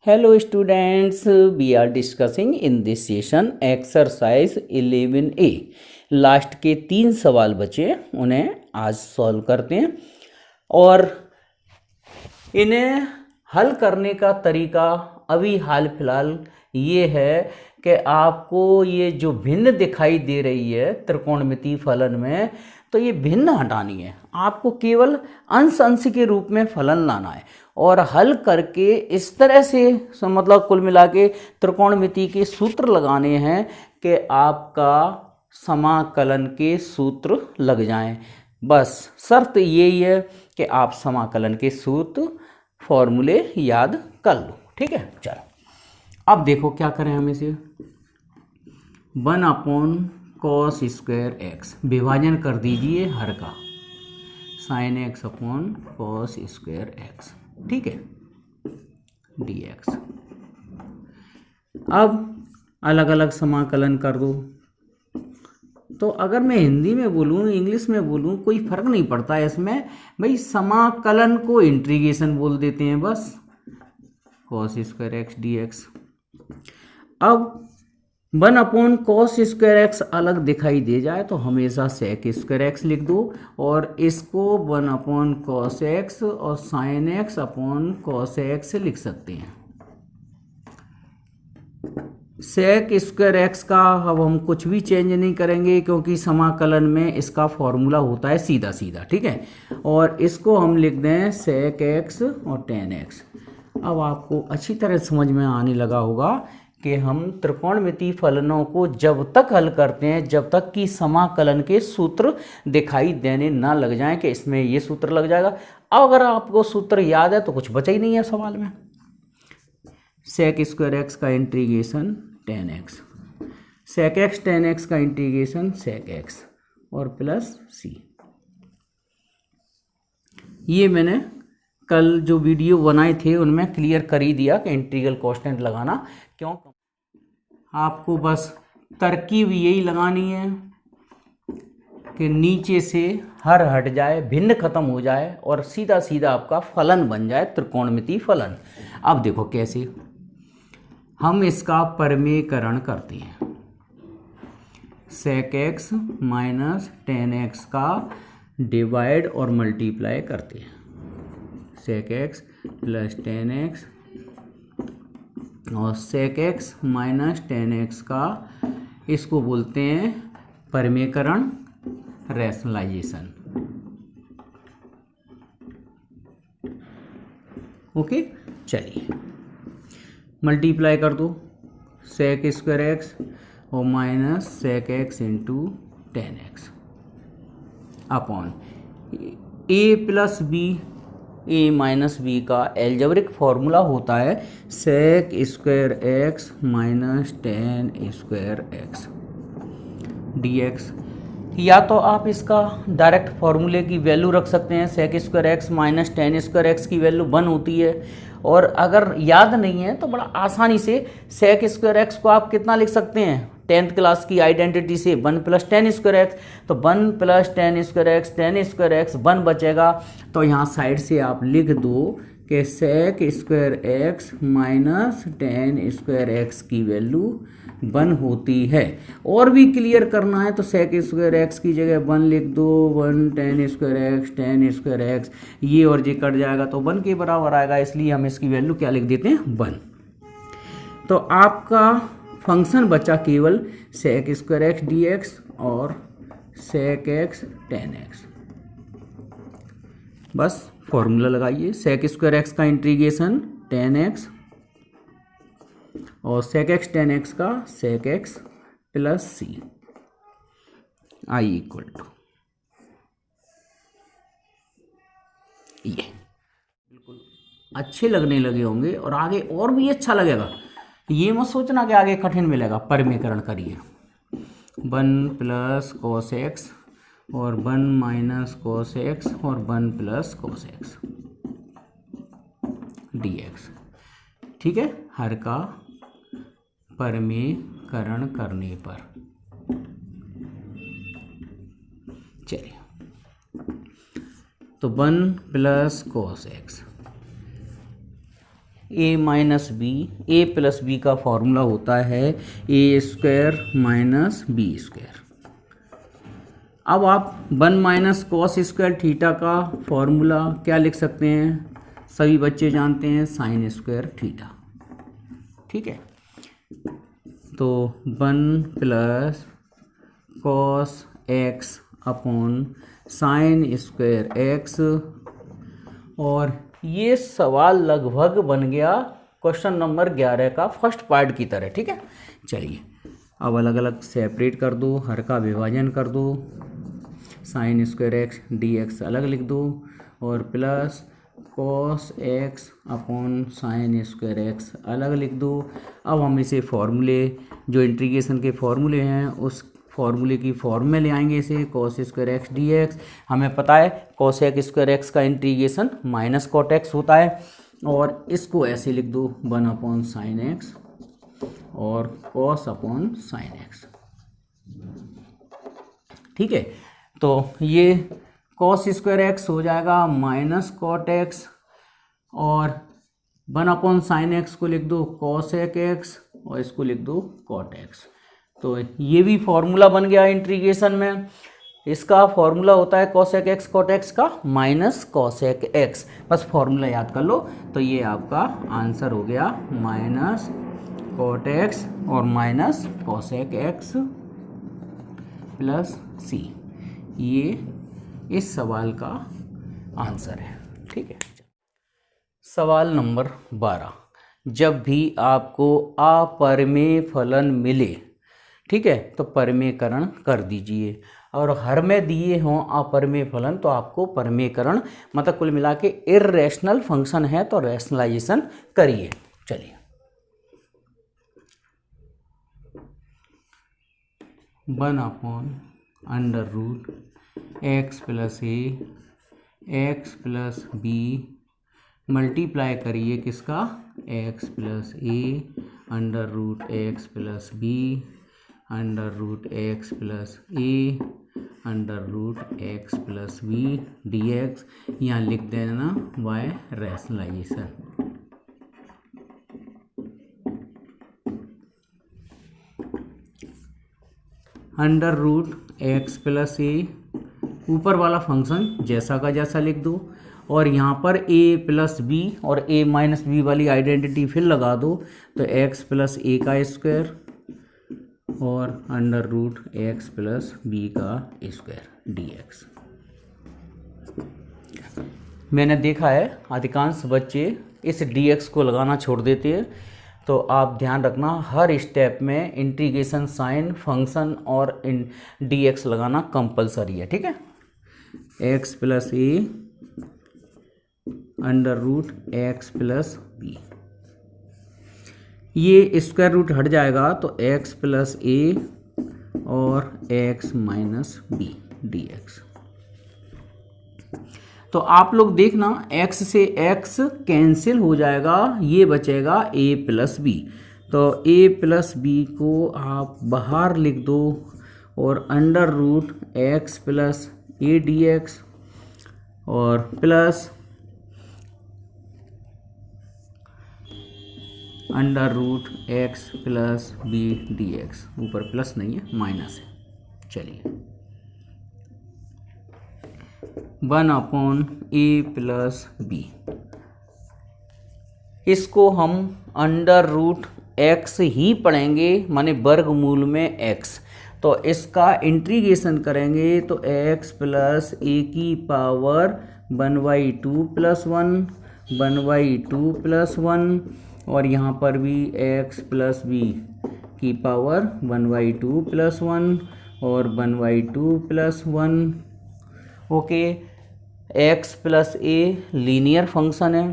Hello students, we are discussing in this session exercise 11A। Last के 3 सवाल बचे, उन्हें आज सॉल्व करते हैं और इन्हें हल करने का तरीका अभी हाल फिलहाल ये है कि आपको ये जो भिन्न दिखाई दे रही है त्रिकोणमितीय फलन में, तो ये भिन्न हटानी है। आपको केवल अंश अंश के रूप में फलन लाना है और हल करके इस तरह से मतलब कुल मिला के त्रिकोणमिति के सूत्र लगाने हैं कि आपका समाकलन के सूत्र लग जाएं। बस शर्त यही है कि आप समाकलन के सूत्र फॉर्मूले याद कर लो। ठीक है, चलो अब देखो क्या करें। हम इसे 1/cos स्क्वायर एक्स विभाजन कर दीजिए हर का sin x upon cos square x, ठीक है, dx। अब अलग अलग समाकलन कर दो। तो अगर मैं हिंदी में बोलूँ इंग्लिश में बोलूँ कोई फर्क नहीं पड़ता है इसमें, भाई समाकलन को इंटीग्रेशन बोल देते हैं बस, cos स्क्वायर एक्स dx। अब 1/cos स्क्वायर एक्स अलग दिखाई दे जाए तो हमेशा sec स्क्वायर एक्स लिख दो और इसको 1/cos एक्स और sin x upon cos x लिख सकते हैं। sec स्क्वायर एक्स का अब हम कुछ भी चेंज नहीं करेंगे क्योंकि समाकलन में इसका फॉर्मूला होता है सीधा सीधा, ठीक है। और इसको हम लिख दें sec x और tan x। अब आपको अच्छी तरह समझ में आने लगा होगा कि हम त्रिकोणमितीय फलनों को जब तक हल करते हैं जब तक कि समाकलन के सूत्र दिखाई देने ना लग जाएं कि इसमें ये सूत्र लग जाएगा। अब अगर आपको सूत्र याद है तो कुछ बचा ही नहीं है सवाल में। sec स्क्वायर एक्स का integration tan x, sec x tan x का इंटीग्रेशन sec x और प्लस c। ये मैंने कल जो वीडियो बनाए थे उनमें क्लियर कर ही दिया कि इंटीग्रल कांस्टेंट लगाना क्यों। आपको बस तरकीब यही लगानी है कि नीचे से हर हट जाए, भिन्न खत्म हो जाए और सीधा सीधा आपका फलन बन जाए त्रिकोणमितीय फलन। अब देखो कैसे हम इसका परमेयकरण करते हैं। sec x minus tan x का डिवाइड और मल्टीप्लाई करते हैं। sec x plus tan x और sec x minus tan x का इसको बोलते हैं परमेयकरण, रैशनलाइजेशन। ओके, चलिए मल्टीप्लाई कर दो sec स्क्वायर एक्स और minus sec x into tan x upon a plus b, a minus b का एल्जेब्रिक फॉर्मूला होता है sec square x minus tan square x dx। या तो आप इसका डायरेक्ट फार्मूले की वैल्यू रख सकते हैं, sec square x minus tan square x की वैल्यू 1 होती है। और अगर याद नहीं है तो बड़ा आसानी से sec स्क्वायर एक्स को आप कितना लिख सकते हैं 10th क्लास की आइडेंटिटी से 1 प्लस tan स्क्वायर एक्स, तो 1 plus tan square x, tan square x 1 बचेगा। तो यहाँ साइड से आप लिख दो कि sec square x minus tan square x की वैल्यू 1 होती है। और भी क्लियर करना है तो sec स्क्वायर एक्स की जगह 1 लिख दो, 1 tan square x, tan square x, ये और ये कट जाएगा तो 1 के बराबर आएगा, इसलिए हम इसकी वैल्यू क्या लिख देते हैं 1। तो आपका फंक्शन बचा केवल sec स्क्वायर एक्स dx और sec x tan x। बस फॉर्मूला लगाइए, sec स्क्वायर एक्स का इंटीग्रेशन tan x और sec x tan x का sec x plus c i equal to ये। बिल्कुल अच्छे लगने लगे होंगे और आगे और भी अच्छा लगेगा। ये मत सोचना कि आगे कठिन मिलेगा। परमेयकरण करिए 1 प्लस cos x और 1 माइनस cos x और 1 प्लस cos x dx, ठीक है, हर का परमेयकरण करने पर। चलिए तो 1 प्लस cos x ए माइनस बी, ए प्लस बी का फॉर्मूला होता है ए स्क्वायर माइनस बी स्क्वायर। अब आप 1 माइनस कॉस स्क्वायर थीटा का फॉर्मूला क्या लिख सकते हैं, सभी बच्चे जानते हैं, साइन स्क्वायर थीटा। ठीक है, तो 1 plus cos x upon sine square x. और ये सवाल लगभग बन गया क्वेश्चन नंबर 11 का फर्स्ट पार्ट की तरह। ठीक है, चलिए अब अलग अलग सेपरेट कर दो, हर का विभाजन कर दो, sign square x D x अलग लिख दो और plus cos x upon sine square x अलग लिख दो। अब हम इसे फॉर्मूले, जो इंटीग्रेशन के फॉर्मूले हैं, उस फॉर्मूले की फॉर्म में ले आएंगे इसे, cos square x D x. हमें पता है कॉस स्क्वायर एक्स का इंटीग्रेशन माइनस कॉट एक्स होता है, और इसको ऐसे लिख दो 1 अपॉन साइन एक्स और कॉस अपॉन साइन एक्स। ठीक है, तो ये कॉस स्क्वायर एक्स हो जाएगा माइनस कॉट एक्स, और 1 अपॉन साइन एक्स को लिख दो कॉस एक्स और इसको लिख दो कॉट एक्स। तो ये भी फॉर्मूला बन गया इंटीग्रेशन में। इसका फॉर्मूला होता है कॉसेक एक्स कॉट एक्स का माइनस कॉसेक एक्स। बस फॉर्मूला याद कर लो, तो ये आपका आंसर हो गया माइनस कॉट एक्स और माइनस कॉसेक एक्स प्लस सी। ये इस सवाल का आंसर है। ठीक है, सवाल नंबर 12, जब भी आपको अपरिमेय फलन मिले, ठीक है, तो परिमेयकरण कर दीजिए, और हर में दिए हों अपरिमेय फलन तो आपको परिमेयकरण, मतलब कुल मिला के इर्रेशनल फंक्शन है तो रैशनलाइजेशन करिए। चलिए 1 upon under root x plus a x plus b, multiply करिए किसका, x plus a under root x plus b under root x plus a under root x plus b d x. यहाँ लिख देना by rationalisation. Under root x plus a, ऊपर वाला function जैसा का जैसा लिख दो, और यहाँ पर a प्लस बी और a माइनस बी वाली आइडेंटिटी फिर लगा दो, तो x प्लस ए का स्क्वायर और under root x plus b का स्क्वायर डी एक्स। मैंने देखा है अधिकांश बच्चे इस डी एक्स को लगाना छोड़ देते हैं, तो आप ध्यान रखना हर स्टेप में इंटीग्रेशन साइन फंक्शन और डी एक्स लगाना कंपलसरी है। ठीक है, x plus a under root x plus b, ये स्क्वायर रूट हट जाएगा तो x प्लस ए और x minus b d x. तो आप लोग देखना x से x कैंसिल हो जाएगा, ये बचेगा a प्लस बी। तो a प्लस बी को आप बाहर लिख दो और under root x plus a d x और plus under root x plus b d x. ऊपर प्लस नहीं है, माइनस है। चलिए 1 अपॉन ए प्लस बी, इसको हम अंडर रूट एक्स ही पढ़ेंगे, माने वर्गमूल में एक्स। तो इसका इंटीग्रेशन करेंगे तो एक्स प्लस ए की पावर 1/2 प्लस 1 1/2 प्लस 1, और यहाँ पर भी x प्लस बी की पावर 1/2 प्लस 1 और 1/2 plus 1। Okay, x plus a linear function है।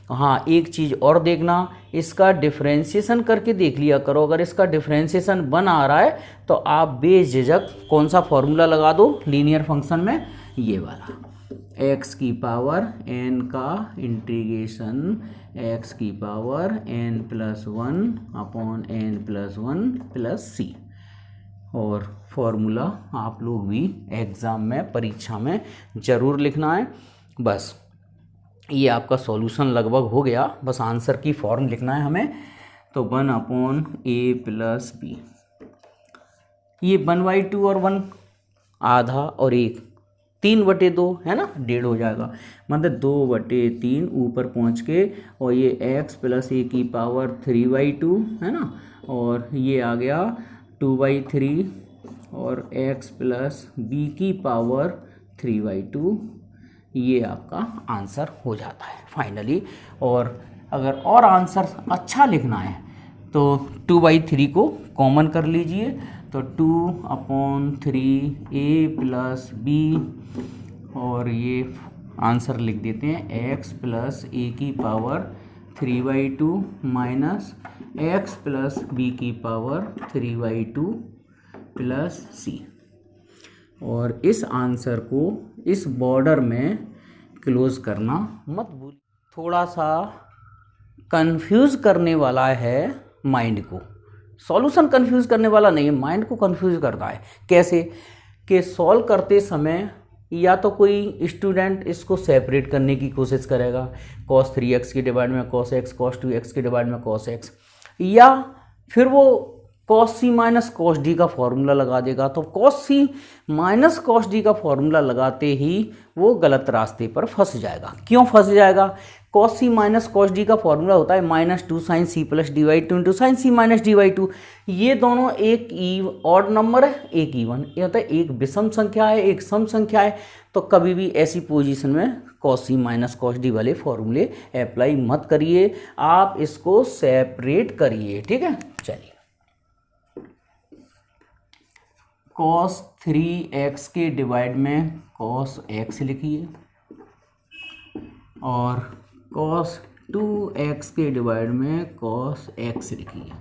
हाँ, एक चीज़ और देखना, इसका डिफरेंशिएशन करके देख लिया करो। अगर इसका डिफरेंशिएशन 1 आ रहा है तो आप बेझिझक कौन सा फॉर्मूला लगा दो लीनियर फंक्शन में, ये वाला, x की पावर n का इंटीग्रेशन x की power n plus 1 upon n plus 1 plus c. और फॉर्मूला आप लोग भी एग्ज़ाम में, परीक्षा में ज़रूर लिखना है। बस ये आपका सॉल्यूशन लगभग हो गया, बस आंसर की फॉर्म लिखना है हमें। तो 1/a+b, ये 1/2 और 1 आधा और 1 3/2 है ना, 1.5 हो जाएगा, मतलब 2/3 ऊपर पहुंच के, और ये x + a⁴ है ना, और ये आ गया 2/3 और x + b⁴, ये आपका आंसर हो जाता है फाइनली। और अगर और आंसर अच्छा लिखना है तो 2/3 को कॉमन कर लीजिए, तो 2/3a+b, और ये आंसर लिख देते हैं x + a⁴ minus x + b⁴ plus c। और इस आंसर को इस बॉर्डर में क्लोज करना मत भूल। थोड़ा सा कंफ्यूज करने वाला है माइंड को, सॉल्यूशन कंफ्यूज करने वाला नहीं है, माइंड को कंफ्यूज करता है। कैसे कि सॉल्व करते समय या तो कोई स्टूडेंट इसको सेपरेट करने की कोशिश करेगा, cos 3x के डिवाइड में cos x, cos 2x के डिवाइड में cos x, या फिर वो cos c minus cos d का फॉर्मूला लगा देगा। तो cos c minus cos d का फॉर्मूला लगाते ही वो गलत रास्ते पर फंस जाएगा। क्यों फंस जाएगा? cos c minus cos d का फॉर्मूला होता है -2 sin c + d/2 into sin c - d/2। ये दोनों एक ऑड नंबर है, एक इवन, ये होता है एक विषम संख्या है, एक सम संख्या है। तो कभी भी ऐसी पोजीशन में cos c minus cos d वाले फॉर्मूले अप्लाई मत करिए, आप इसको सेपरेट करिए। ठीक है, चलिए cos 3x के डिवाइड में cos x लिखिए, और cos 2x के डिवाइड में cos x लिखिए।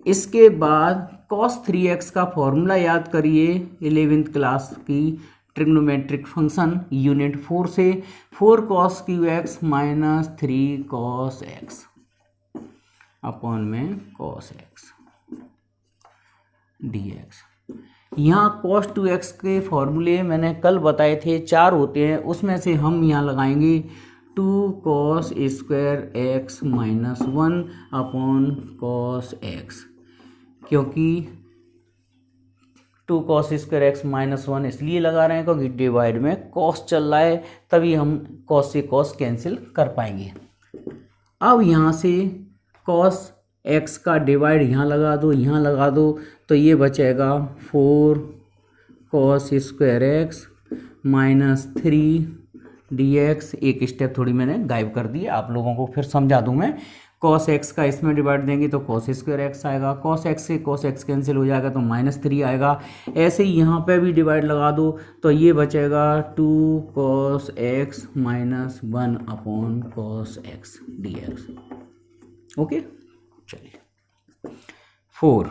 इसके बाद cos 3x का फॉर्मूला याद करिए 11th क्लास की ट्रिग्नोमेट्रिक फंक्शन यूनिट 4 से, 4 cos qx minus 3 cos x upon में cos x dx। यहाँ cos 2x के फॉर्मूले मैंने कल बताए थे, 4 होते हैं, उसमें से हम यहाँ लगाएंगे 2 cos square x minus 1 upon cos x, क्योंकि 2 cos स्क्वायर x माइनस 1 इसलिए लगा रहे हैं क्योंकि डिवाइड में cos चल रहा है, तभी हम cos से cos कैंसिल कर पाएंगे। अब यहाँ से cos x का डिवाइड यहाँ लगा दो, यहाँ लगा दो, तो ये बचेगा 4 cos square x minus 3 dx। एक स्टेप थोड़ी मैंने गायब कर दी, आप लोगों को फिर समझा दूँ मैं। cos x का इसमें डिवाइड देंगे तो cos स्क्वायर x आएगा, cos x से cos x कैंसिल हो जाएगा तो -3 आएगा। ऐसे ही यहाँ पे भी डिवाइड लगा दो, तो ये बचेगा 2 cos x minus 1 upon cos x dx। Okay, चलिए 4,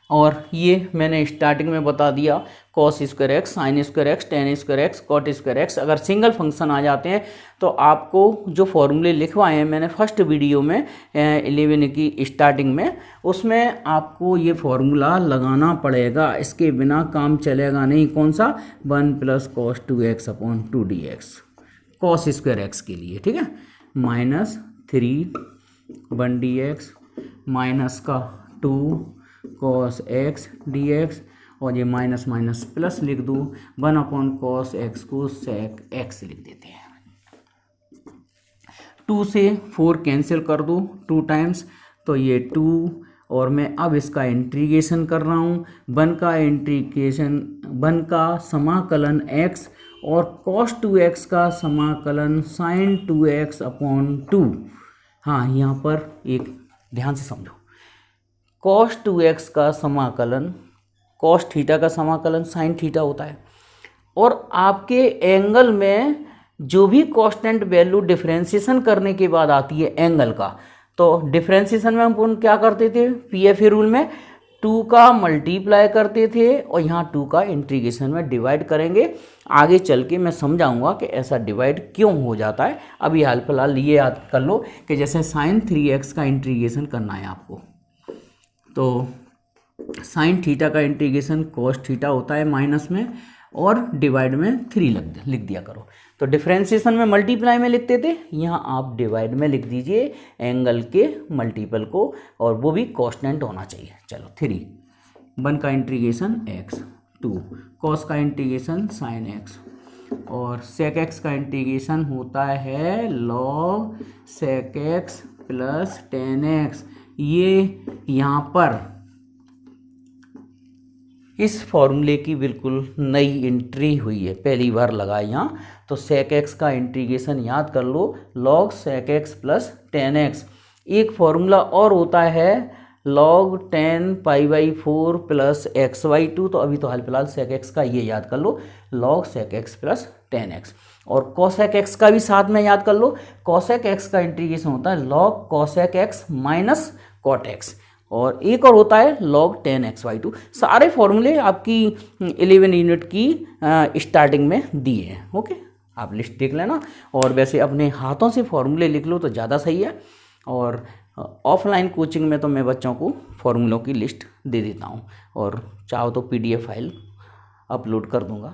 और ये मैंने स्टार्टिंग में बता दिया cos square x, sine square x, tan square x, cot square x. अगर सिंगल फंक्शन आ जाते हैं तो आपको जो फॉर्मूले लिखवाए हैं मैंने फर्स्ट वीडियो में 11 की स्टार्टिंग में, उसमें आपको ये फॉर्मूला लगाना पड़ेगा, इसके बिना काम चलेगा नहीं। कौन सा? 1 + cos 2x upon 2 dx cos square x के लिए। ठीक है, -3 1 dx माइनस का 2 cos x dx, और ये माइनस माइनस प्लस लिख दूँ, 1 अपॉन cos x को sec x लिख देते हैं। 2 से 4 कैंसिल कर दो 2 टाइम्स, तो ये 2, और मैं अब इसका इंटीग्रेशन कर रहा हूँ। 1 का समाकलन x और cos 2x का समाकलन sin 2x अपॉन 2। हाँ, यहाँ पर एक ध्यान से समझो, cos 2x का समाकलन cos थीटा का समाकलन sin थीटा होता है, और आपके एंगल में जो भी कांस्टेंट वैल्यू डिफरेंशिएशन करने के बाद आती है एंगल का, तो डिफरेंशिएशन में हम क्या करते थे? पीएफए रूल में 2 का मल्टीप्लाई करते थे, और यहाँ 2 का इंटीग्रेशन में डिवाइड करेंगे। आगे चल के मैं समझाऊंगा कि ऐसा डिवाइड क्यों हो जाता है। अभी हाल फिलहाल ये याद कर लो कि जैसे sin 3x का इंटीग्रेशन करना है आपको, तो sin थीटा का इंटीग्रेशन cos थीटा होता है माइनस में, और डिवाइड में 3 लिख दिया करो। तो डिफरेंशिएशन में मल्टीप्लाई में लिखते थे, यहाँ आप डिवाइड में लिख दीजिए एंगल के मल्टीपल को, और वो भी कांस्टेंट होना चाहिए। चलो 3, 1 का इंटीग्रेशन x, 2 cos का इंटीग्रेशन sin x, और sec x का इंटीग्रेशन होता है log sec x plus tan x। ये यहाँ पर इस फॉर्मूले की बिल्कुल नई एंट्री हुई है, पहली बार लगा यहाँ। तो sec x का इंटीग्रेशन याद कर लो, log sec x plus tan x। एक फॉर्मूला और होता है log tan pi/4 plus x/2, तो अभी तो हाल फिलहाल sec x का ये याद कर लो, log sec x plus tan x। और cosec x का भी साथ में याद कर लो, cosec x का इंटीग्रेशन होता है log cosec x minus cot x, और एक और होता है log tan x/2। सारे फॉर्मूले आपकी 11 यूनिट की स्टार्टिंग में दिए हैं। ओके, आप लिस्ट देख लेना, और वैसे अपने हाथों से फॉर्मूले लिख लो तो ज़्यादा सही है। और ऑफलाइन कोचिंग में तो मैं बच्चों को फॉर्मूलों की लिस्ट दे देता हूँ, और चाहो तो PDF फाइल अपलोड कर दूँगा।